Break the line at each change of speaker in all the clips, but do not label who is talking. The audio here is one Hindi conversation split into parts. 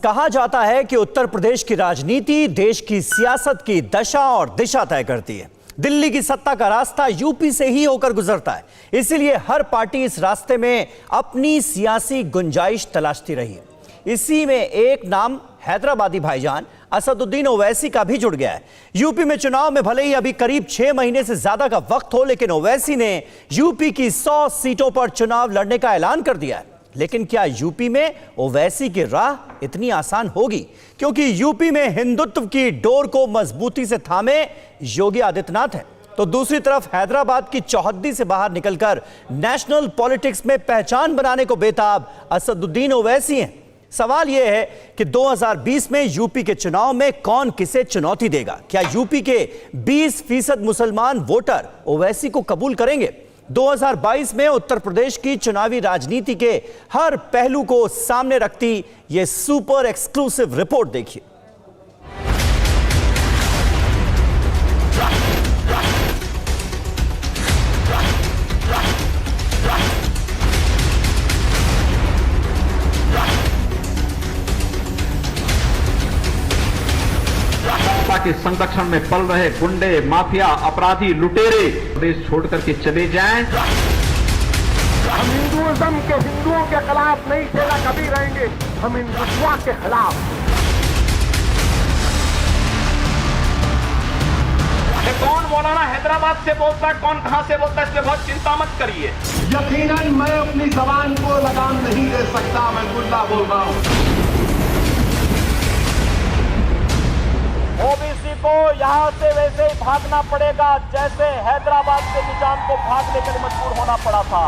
कहा जाता है कि उत्तर प्रदेश की राजनीति देश की सियासत की दशा और दिशा तय करती है। दिल्ली की सत्ता का रास्ता यूपी से ही होकर गुजरता है, इसीलिए हर पार्टी इस रास्ते में अपनी सियासी गुंजाइश तलाशती रही है। इसी में एक नाम हैदराबादी भाईजान असदुद्दीन ओवैसी का भी जुड़ गया है। यूपी में चुनाव में भले ही अभी करीब 6 महीने से ज्यादा का वक्त हो, लेकिन ओवैसी ने यूपी की 100 सीटों पर चुनाव लड़ने का ऐलान कर दिया है। लेकिन क्या यूपी में ओवैसी की राह इतनी आसान होगी? क्योंकि यूपी में हिंदुत्व की डोर को मजबूती से थामे योगी आदित्यनाथ हैं, तो दूसरी तरफ हैदराबाद की चौहद्दी से बाहर निकलकर नेशनल पॉलिटिक्स में पहचान बनाने को बेताब असदुद्दीन ओवैसी हैं। सवाल यह है कि 2020 में यूपी के चुनाव में कौन किसे चुनौती देगा? क्या यूपी के 20% मुसलमान वोटर ओवैसी को कबूल करेंगे? 2022 में उत्तर प्रदेश की चुनावी राजनीति के हर पहलू को सामने रखती यह सुपर एक्सक्लूसिव रिपोर्ट देखिए।
के संरक्षण में पल रहे गुंडे, माफिया, अपराधी, लुटेरे देश छोड़ करके चले जाएं।
हम हिंदुइज्म के हिंदुओं के खिलाफ नहीं चेला कभी रहेंगे, हम हिंदुत्व के खिलाफ।
कौन मौलाना हैदराबाद से बोलता है, कौन कहां से बोलता है, इसमें बहुत चिंता मत करिए।
यकीनन मैं अपनी जबान को लगाम नहीं दे सकता, मैं गुल्ला बोल रहा हूं।
ओबीसी को यहां से वैसे ही भागना पड़ेगा जैसे हैदराबाद से निजाम को भागने के लिए मजबूर होना पड़ा था।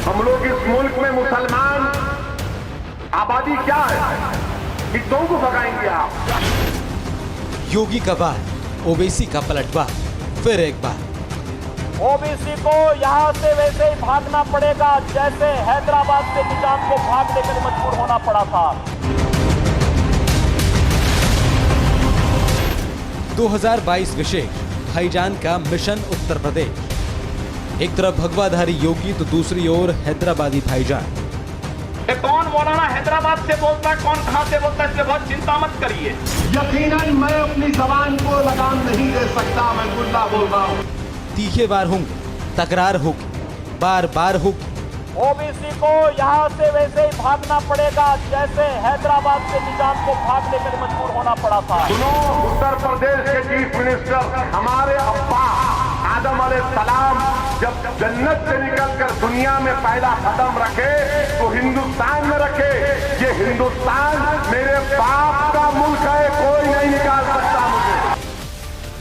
हम लोग इस मुल्क में मुसलमान आबादी क्या है, कितनों को भगाएंगे आप?
योगी का वार, ओबीसी का पलटवार, फिर एक बार
ओबीसी को यहां से वैसे ही भागना पड़ेगा जैसे हैदराबाद से निजाम को भागने के लिए मजबूर होना पड़ा था।
2022 विशेष भाईजान का मिशन उत्तर प्रदेश। एक तरफ भगवाधारी योगी तो दूसरी ओर हैदराबादी भाईजान।
कौन मौलाना हैदराबाद से बोलता है, कौन कहां से बोलता है, इसमें बहुत चिंता मत करिए।
यकीनन मैं अपनी जबान को लगाम नहीं दे सकता, मैं गुल्ला बोल रहा हूं।
तीखे वार होंगे, तकरार होगी, बार बार होगी।
ओबीसी को यहां से वैसे ही भागना पड़ेगा जैसे हैदराबाद से निजाम को भागने के लिए मजबूर होना पड़ा था।
सुनो, उत्तर प्रदेश के चीफ मिनिस्टर हमारे अब्बा आदम अलैहिस्सलाम जब जन्नत से निकलकर दुनिया में पहला कदम रखे तो हिंदुस्तान में रखे। ये हिंदुस्तान मेरे बाप का मुल्क है, कोई नहीं निकाल सकता मुझे।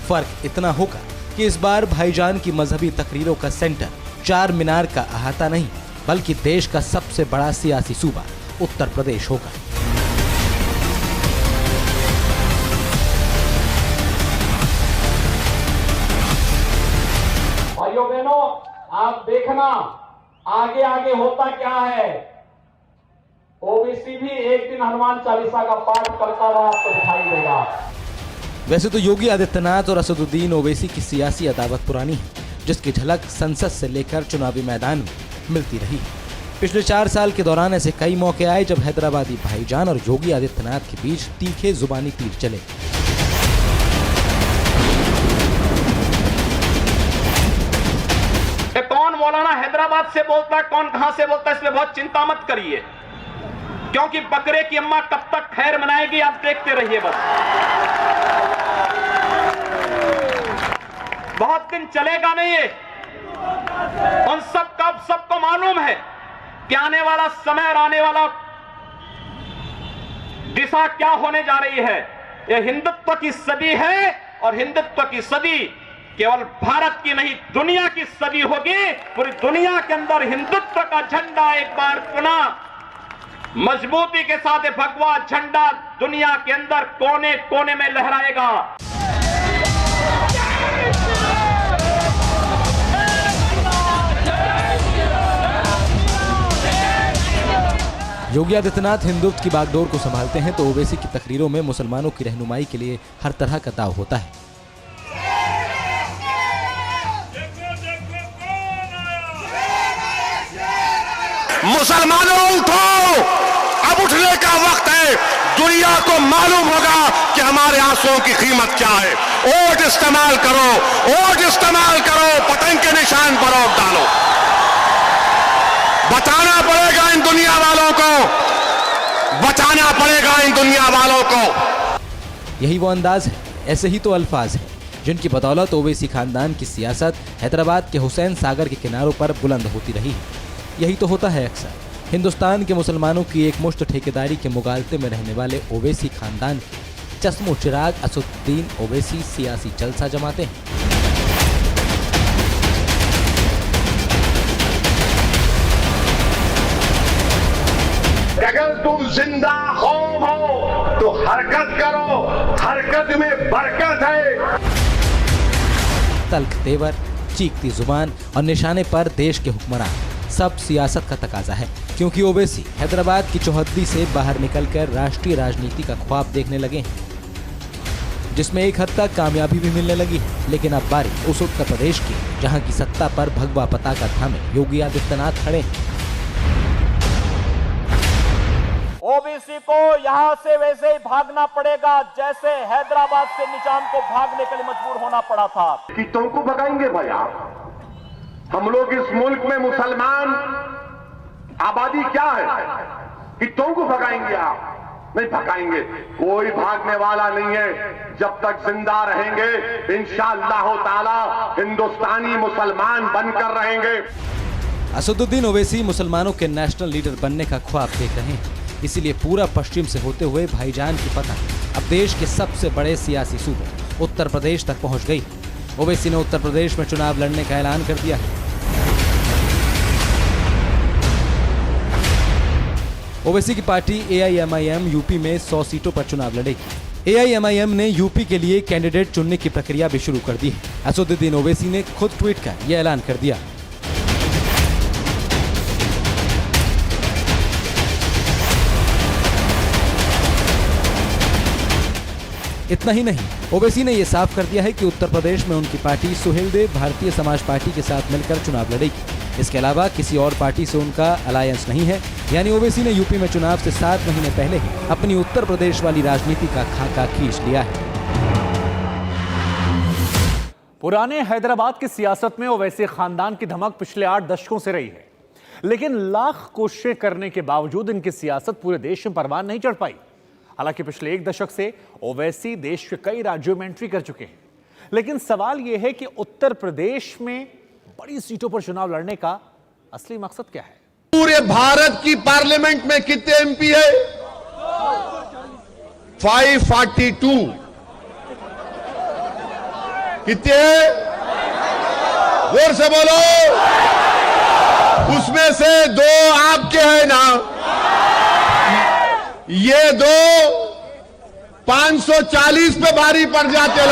फर्क इतना होगा कि इस बार भाईजान की मजहबी तकरीरों का सेंटर चार मीनार का अहाता नहीं, बल्कि देश का सबसे बड़ा सियासी सूबा उत्तर प्रदेश होगा।
भाइयों बहनों, आप देखना आगे आगे होता क्या है। ओबीसी भी एक दिन हनुमान चालीसा का पाठ करता हुआ आपको दिखाई देगा।
वैसे तो योगी आदित्यनाथ और असदुद्दीन ओवैसी की सियासी अदावत पुरानी है, जिसकी झलक संसद से लेकर चुनावी मैदान में मिलती रही। पिछले 4 साल के दौरान ऐसे कई मौके आए जब हैदराबादी भाईजान और योगी आदित्यनाथ के बीच तीखे जुबानी तीर चले।
कौन मौलाना हैदराबाद से बोलता है, कौन कहां से बोलता है, इसमें बहुत चिंता मत करिए, क्योंकि बकरे की अम्मा कब तक खैर मनाएगी आप देखते रहिए। बस बहुत दिन चलेगा नहीं ये। उन सबको मालूम है कि आने वाला समय और आने वाला दिशा क्या होने जा रही है। यह हिंदुत्व की सदी है और हिंदुत्व की सदी केवल भारत की नहीं, दुनिया की सदी होगी। पूरी दुनिया के अंदर हिंदुत्व का झंडा एक बार पुनः मजबूती के साथ भगवा झंडा दुनिया के अंदर कोने कोने में लहराएगा।
योगी आदित्यनाथ हिंदुत्व की बागडोर को संभालते हैं तो ओवैसी की तकरीरों में मुसलमानों की रहनुमाई के लिए हर तरह का दाव होता है।
मुसलमानों उठो, अब दुनिया को मालूम होगा कि हमारे आंसुओं की कीमत क्या है। वोट इस्तेमाल करो, वोट इस्तेमाल करो, पतंग के निशान पर वोट डालो। बताना पड़ेगा इन दुनिया वालों को, बताना पड़ेगा इन दुनिया वालों को।
यही वो अंदाज है, ऐसे ही तो अल्फाज हैं जिनकी बदौलत ओवैसी खानदान की सियासत हैदराबाद के हुसैन सागर के किनारों पर बुलंद होती रही है। यही तो होता है अक्सर, हिंदुस्तान के मुसलमानों की एक मुश्त ठेकेदारी के मुगालते में रहने वाले ओवैसी खानदान के चश्मो चिराग असदुद्दीन ओवैसी सियासी जलसा जमाते हैं।
अगर तुम जिंदा कौम हो तो हरकत करो, हरकत में बरकत है।
तल्ख तेवर, चीखती जुबान और निशाने पर देश के हुक्मरान, सब सियासत का तकाजा है, क्योंकि ओवैसी हैदराबाद की चौहद्दी से बाहर निकलकर राष्ट्रीय राजनीति का ख्वाब देखने लगे हैं, जिसमें एक हद तक कामयाबी भी मिलने लगी है। लेकिन अब बारी उस उत्तर प्रदेश की, जहां की सत्ता पर भगवा पताका थामे योगी आदित्यनाथ खड़े हैं।
ओबीसी को यहां से वैसे ही भागना पड़ेगा जैसे हैदराबाद से निजाम को भागने के लिए मजबूर होना पड़ा था।
कि तुमको भगाएंगे भाई आप? हम लोग इस मुल्क में मुसलमान आबादी क्या है कि तुमको भगाएंगे आप? नहीं भगाएंगे, कोई भागने वाला नहीं है। जब तक जिंदा रहेंगे इंशाअल्लाह ताला हिंदुस्तानी मुसलमान बनकर रहेंगे।
असदुद्दीन ओवैसी मुसलमानों के नेशनल लीडर बनने का ख्वाब देख रहे हैं, इसीलिए पूरा पश्चिम से होते हुए भाईजान की पतंग अब देश के सबसे बड़े सियासी सूबे उत्तर प्रदेश तक पहुंच गई। ओवैसी ने उत्तर प्रदेश में चुनाव लड़ने का ऐलान कर दिया है। ओवैसी की पार्टी AIMIM यूपी में 100 सीटों पर चुनाव लड़ेगी। AIMIM ने यूपी के लिए कैंडिडेट चुनने की प्रक्रिया भी शुरू कर दी है। असदुद्दीन ओवैसी ने खुद ट्वीट कर यह ऐलान कर दिया। इतना ही नहीं, ओवैसी ने यह साफ कर दिया है कि उत्तर प्रदेश में उनकी पार्टी सुहेलदेव भारतीय समाज पार्टी के साथ मिलकर चुनाव लड़ेगी। इसके अलावा किसी और पार्टी से उनका अलायंस नहीं है। यानी ओवैसी ने यूपी में चुनाव से 7 महीने पहले ही अपनी उत्तर प्रदेश वाली राजनीति का खाका खींच लिया है।
पुराने हैदराबाद की सियासत में ओवैसी खानदान की धमक पिछले 8 दशकों से रही है, लेकिन लाख कोशिशें करने के बावजूद इनकी सियासत पूरे देश में परवान नहीं चढ़ पाई। हालांकि पिछले 1 दशक से ओवैसी देश के कई राज्यों में एंट्री कर चुके हैं, लेकिन सवाल यह है कि उत्तर प्रदेश में बड़ी सीटों पर चुनाव लड़ने का असली मकसद क्या है?
पूरे भारत की पार्लियामेंट में कितने MP है? 542। कितने? जोर से बोलो। उसमें से 2 आपके हैं ना? ये 2 540 पे भारी पड़ जाते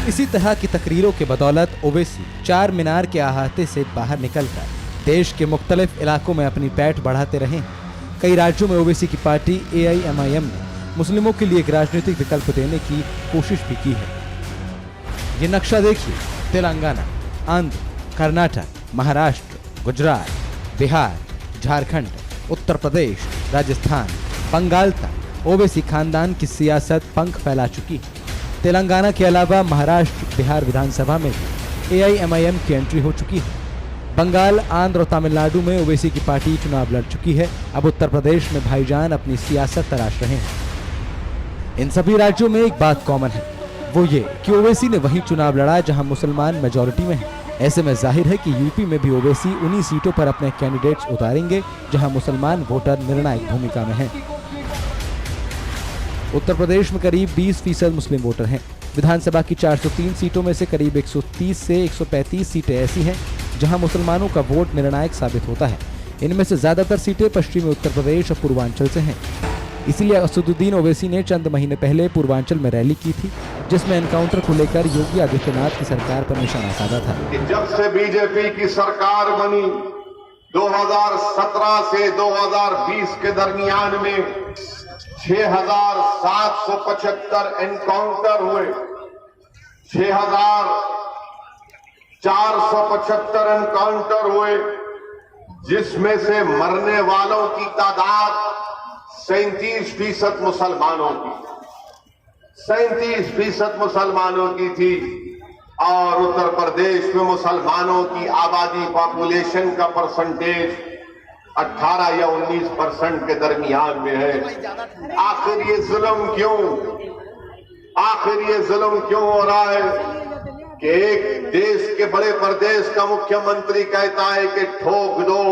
इसी तरह की तकरीरों के बदौलत ओवैसी चार मीनार के अहाते से बाहर निकलकर देश के मुख्तलिफ इलाकों में अपनी पैठ बढ़ाते रहे। कई राज्यों में ओवैसी की पार्टी AIMIM ने मुस्लिमों के लिए एक राजनीतिक विकल्प देने की कोशिश भी की है। ये नक्शा देखिए, तेलंगाना, आंध्र, कर्नाटक, महाराष्ट्र, गुजरात, बिहार, झारखंड, उत्तर प्रदेश, राजस्थान, बंगाल तक ओवैसी खानदान की सियासत पंख फैला चुकी है। तेलंगाना के अलावा महाराष्ट्र, बिहार विधानसभा में भी AIMIM की एंट्री हो चुकी है। बंगाल, आंध्र और तमिलनाडु में ओवैसी की पार्टी चुनाव लड़ चुकी है। अब उत्तर प्रदेश में भाईजान अपनी सियासत तराश रहे हैं। इन सभी राज्यों में एक बात कॉमन है, वो ये कि ओवैसी ने वही चुनाव लड़ा जहां मुसलमान मेजॉरिटी में है। ऐसे में जाहिर है कि यूपी में भी ओवैसी उन्हीं सीटों पर अपने कैंडिडेट्स उतारेंगे जहां मुसलमान वोटर निर्णायक भूमिका में हैं। उत्तर प्रदेश में करीब 20% मुस्लिम वोटर हैं। विधानसभा की 403 सीटों में से करीब 130 से 135 सीटें ऐसी हैं जहां मुसलमानों का वोट निर्णायक साबित होता है। इनमें से ज्यादातर सीटें पश्चिमी उत्तर प्रदेश और पूर्वांचल से हैं। इसीलिए असदुद्दीन ओवैसी ने चंद महीने पहले पूर्वांचल में रैली की थी, जिसमें एनकाउंटर को लेकर योगी आदित्यनाथ की सरकार पर निशाना साधा था।
जब से बीजेपी की सरकार बनी 2017 से 2020 के दरमियान में 6,775 एनकाउंटर हुए, 6,475 एनकाउंटर हुए, जिसमें से मरने वालों की तादाद 37% मुसलमानों की 37% मुसलमानों की थी और उत्तर प्रदेश में मुसलमानों की आबादी पॉपुलेशन का परसेंटेज 18 या 19% के दरमियान में है। आखिर ये जुल्म क्यों हो रहा है कि एक देश के बड़े प्रदेश का मुख्यमंत्री कहता है कि ठोक दो।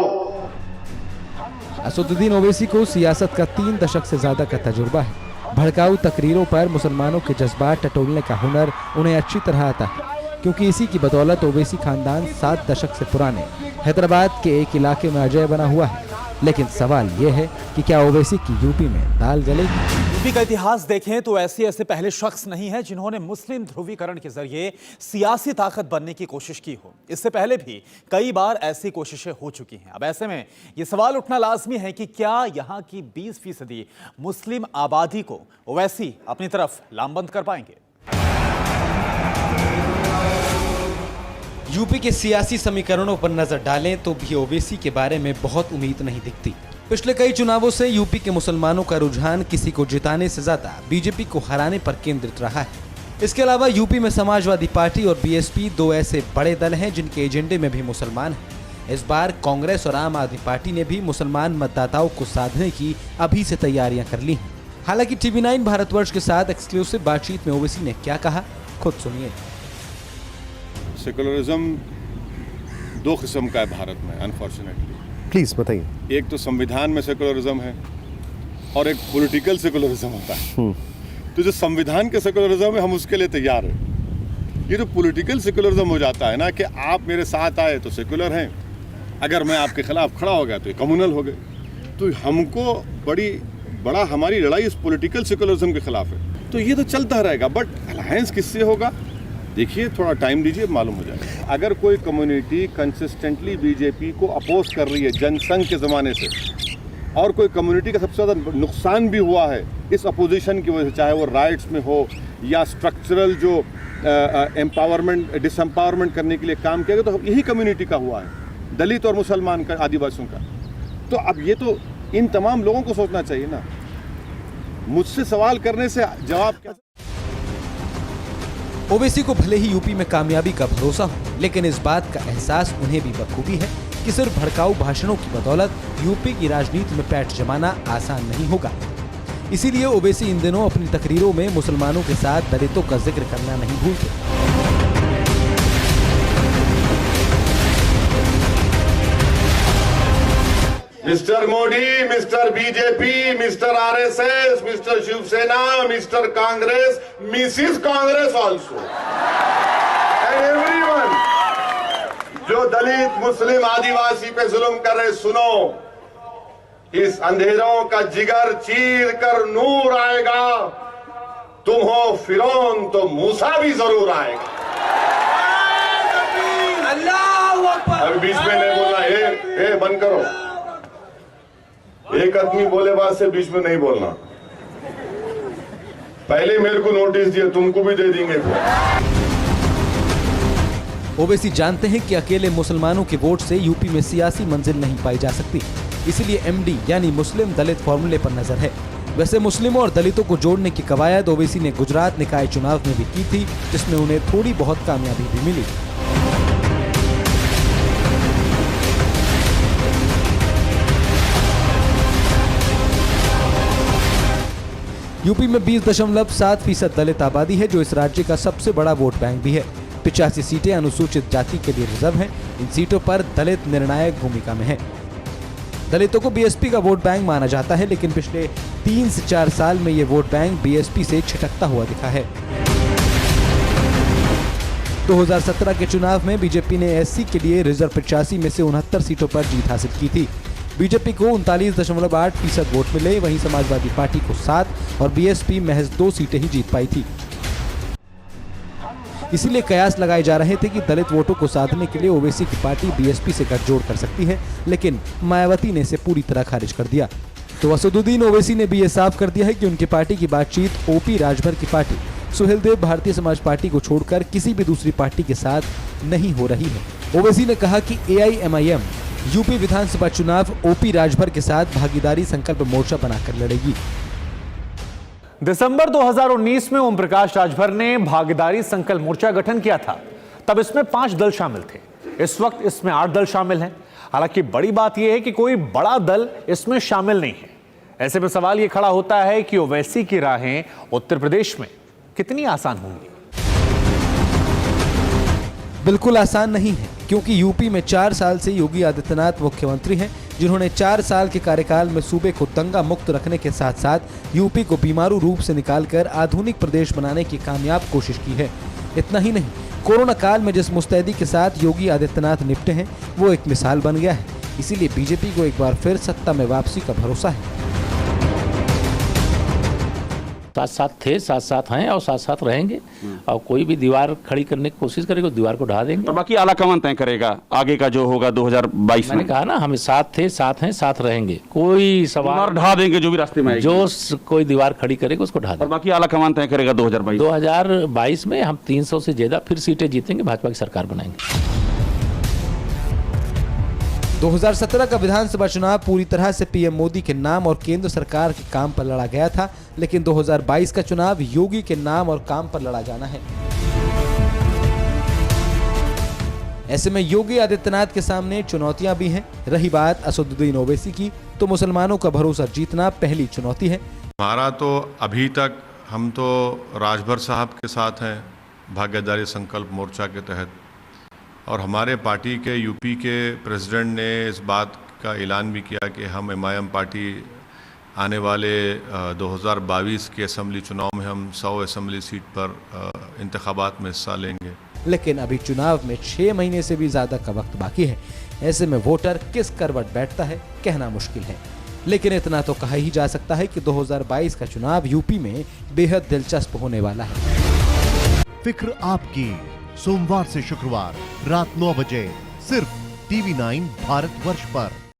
असदुद्दीन ओवैसी को सियासत का 3 दशक से ज्यादा का तजुर्बा है। भड़काऊ तकरीरों पर मुसलमानों के जज्बात टटोलने का हुनर उन्हें अच्छी तरह आता है, क्योंकि इसी की बदौलत ओवैसी खानदान 7 दशक से पुराने हैदराबाद के एक इलाके में अजय बना हुआ है। लेकिन सवाल यह है कि क्या ओवैसी की यूपी में दाल गलेगी?
यूपी का इतिहास देखें तो ऐसे पहले शख्स नहीं है जिन्होंने मुस्लिम ध्रुवीकरण के जरिए सियासी ताकत बनने की कोशिश की हो। इससे पहले भी कई बार ऐसी कोशिशें हो चुकी हैं। अब ऐसे में ये सवाल उठना लाजमी है कि क्या यहाँ की 20% मुस्लिम आबादी को ओवैसी अपनी तरफ लामबंद कर पाएंगे?
यूपी के सियासी समीकरणों पर नजर डालें तो भी ओवैसी के बारे में बहुत उम्मीद नहीं दिखती। पिछले कई चुनावों से यूपी के मुसलमानों का रुझान किसी को जिताने से ज्यादा बीजेपी को हराने पर केंद्रित रहा है। इसके अलावा यूपी में समाजवादी पार्टी और बीएसपी 2 ऐसे बड़े दल हैं जिनके एजेंडे में भी मुसलमान हैं। इस बार कांग्रेस और आम आदमी पार्टी ने भी मुसलमान मतदाताओं को साधने की अभी से तैयारियां कर ली हैं। हालांकि TV9 भारतवर्ष के साथ एक्सक्लूसिव बातचीत में ओवैसी ने क्या कहा, खुद सुनिए।
सेकुलरिज्म 2 किस्म का है भारत में, अनफॉर्चुनेटली।
प्लीज बताइए।
एक तो संविधान में सेकुलरिज्म है और एक पॉलिटिकल सेकुलरिज्म होता है। तो जो संविधान के सेकुलरिज्म है हम उसके लिए तैयार हैं। ये जो पॉलिटिकल सेकुलरिज्म हो जाता है ना कि आप मेरे साथ आए तो सेकुलर हैं, अगर मैं आपके खिलाफ खड़ा हो गया तो ये कम्युनल हो गए। तो हमको बड़ा हमारी लड़ाई इस पॉलिटिकल सेकुलरिज्म के खिलाफ है। तो ये तो चलता रहेगा, बट अलायंस किससे होगा देखिए, थोड़ा टाइम दीजिए, मालूम हो जाएगा। अगर कोई कम्युनिटी कंसिस्टेंटली बीजेपी को अपोज कर रही है जनसंघ के ज़माने से, और कोई कम्युनिटी का सबसे ज़्यादा नुकसान भी हुआ है इस अपोजिशन की वजह से, चाहे वो राइट्स में हो या स्ट्रक्चरल जो एम्पावरमेंट डिसएम्पावरमेंट करने के लिए काम किया गया, तो यही कम्युनिटी का हुआ है, दलित और मुसलमान का, आदिवासियों का। तो अब ये तो इन तमाम लोगों को सोचना चाहिए ना, मुझसे सवाल करने से जवाब क्या।
ओवैसी को भले ही यूपी में कामयाबी का भरोसा हो, लेकिन इस बात का एहसास उन्हें भी बखूबी है कि सिर्फ भड़काऊ भाषणों की बदौलत यूपी की राजनीति में पैठ जमाना आसान नहीं होगा। इसीलिए ओवैसी इन दिनों अपनी तकरीरों में मुसलमानों के साथ दलितों का जिक्र करना नहीं भूलते।
Mister Modi, mister BJP, mister RSS, mister Shiv Sena, mister Congress, Mrs Congress also, and everyone जो दलित मुस्लिम आदिवासी पे जुल्म कर रहे, सुनो, इस अंधेरों का जिगर चीर कर नूर आएगा। तुम हो फिरौन तो मूसा भी जरूर आएगा। अभी बीच में नहीं बोलना, ए बंद करो। एक आदमी बोले बात से बीच में नहीं बोलना। पहले मेरे को नोटिस दिया, तुमको भी दे देंगे।
ओवैसी जानते हैं कि अकेले मुसलमानों के वोट से यूपी में सियासी मंजिल नहीं पाई जा सकती, इसलिए MD यानी मुस्लिम दलित फॉर्मूले पर नजर है। वैसे मुस्लिमों और दलितों को जोड़ने की कवायद ओवैसी ने गुजरात निकाय चुनाव में भी की थी, जिसमें उन्हें थोड़ी बहुत कामयाबी भी मिली। यूपी में 20.7% दलित आबादी है, जो इस राज्य का सबसे बड़ा वोट बैंक भी है। 85 सीटें अनुसूचित जाति के लिए रिजर्व हैं। इन सीटों पर दलित निर्णायक भूमिका में है। दलितों को बीएसपी का वोट बैंक माना जाता है, लेकिन पिछले 3 से 4 साल में ये वोट बैंक बीएसपी से छिटकता हुआ दिखा है। 2017 के चुनाव में बीजेपी ने एससी के लिए रिजर्व 85 में से 69 सीटों पर जीत हासिल की थी। बीजेपी को 39.8% वोट मिले, वहीं समाजवादी पार्टी को 7 और बीएसपी महज 2 सीटें ही जीत पाई थी। इसीलिए कयास लगाए जा रहे थे कि दलित वोटों को साधने के लिए ओवैसी की पार्टी बीएसपी से गठजोड़ कर सकती है, लेकिन मायावती ने इसे पूरी तरह खारिज कर दिया। तो असदुद्दीन ओवैसी ने भी ये साफ कर दिया है कि उनकी पार्टी की बातचीत ओपी राजभर की पार्टी सुहेलदेव भारतीय समाज पार्टी को छोड़कर किसी भी दूसरी पार्टी के साथ नहीं हो रही है। ओवैसी ने कहा कि AIMIM यूपी विधानसभा चुनाव ओपी राजभर के साथ भागीदारी संकल्प मोर्चा बनाकर लड़ेगी।
दिसंबर 2019 में ओम प्रकाश राजभर ने भागीदारी संकल्प मोर्चा गठन किया था। तब इसमें 5 दल शामिल थे। इस वक्त इसमें 8 दल शामिल हैं। हालांकि बड़ी बात यह है कि कोई बड़ा दल इसमें शामिल नहीं है। ऐसे में सवाल यह खड़ा होता है कि ओवैसी की राहें उत्तर प्रदेश में कितनी आसान होंगी।
बिल्कुल आसान नहीं है, क्योंकि यूपी में 4 साल से योगी आदित्यनाथ मुख्यमंत्री हैं, जिन्होंने 4 साल के कार्यकाल में सूबे को दंगा मुक्त रखने के साथ साथ यूपी को बीमारू रूप से निकालकर आधुनिक प्रदेश बनाने की कामयाब कोशिश की है। इतना ही नहीं, कोरोना काल में जिस मुस्तैदी के साथ योगी आदित्यनाथ निपटे हैं वो एक मिसाल बन गया है। इसीलिए बीजेपी को एक बार फिर सत्ता में वापसी का भरोसा है।
साथ साथ थे, साथ साथ हैं और साथ साथ रहेंगे। और कोई भी दीवार खड़ी करने की कोशिश करेगा दीवार को ढा देंगे।
और बाकी आला कमान तय करेगा आगे का जो होगा 2022
मैंने कहा ना, हम साथ थे, साथ हैं, साथ रहेंगे। कोई सवाल
ढा देंगे जो भी रास्ते में
जो कोई दीवार खड़ी करेगा उसको ढा देंगे।
और बाकी आला कमान तय करेगा
2022 में हम 300 से ज्यादा फिर सीटें जीतेंगे, भाजपा की सरकार बनाएंगे।
2017 का विधानसभा चुनाव पूरी तरह से पीएम मोदी के नाम और केंद्र सरकार के काम पर लड़ा गया था, लेकिन 2022 का चुनाव योगी के नाम और काम पर लड़ा जाना है। ऐसे में योगी आदित्यनाथ के सामने चुनौतियां भी हैं। रही बात असदुद्दीन ओवैसी की, तो मुसलमानों का भरोसा जीतना पहली चुनौती है।
हमारा तो अभी तक हम तो राजभर साहब के साथ हैं भागीदारी संकल्प मोर्चा के तहत, और हमारे पार्टी के यूपी के प्रेसिडेंट ने इस बात का ऐलान भी किया कि हम एमआईएम पार्टी आने वाले 2022 के असेंबली चुनाव में हम 100 असेंबली सीट पर इंतखाबात में हिस्सा लेंगे।
लेकिन अभी चुनाव में 6 महीने से भी ज्यादा का वक्त बाकी है। ऐसे में वोटर किस करवट बैठता है कहना मुश्किल है, लेकिन इतना तो कहा ही जा सकता है कि 2022 का चुनाव यूपी में बेहद दिलचस्प होने वाला है।
फिक्र आपकी, सोमवार से शुक्रवार रात 9 बजे सिर्फ TV9 भारतवर्ष पर।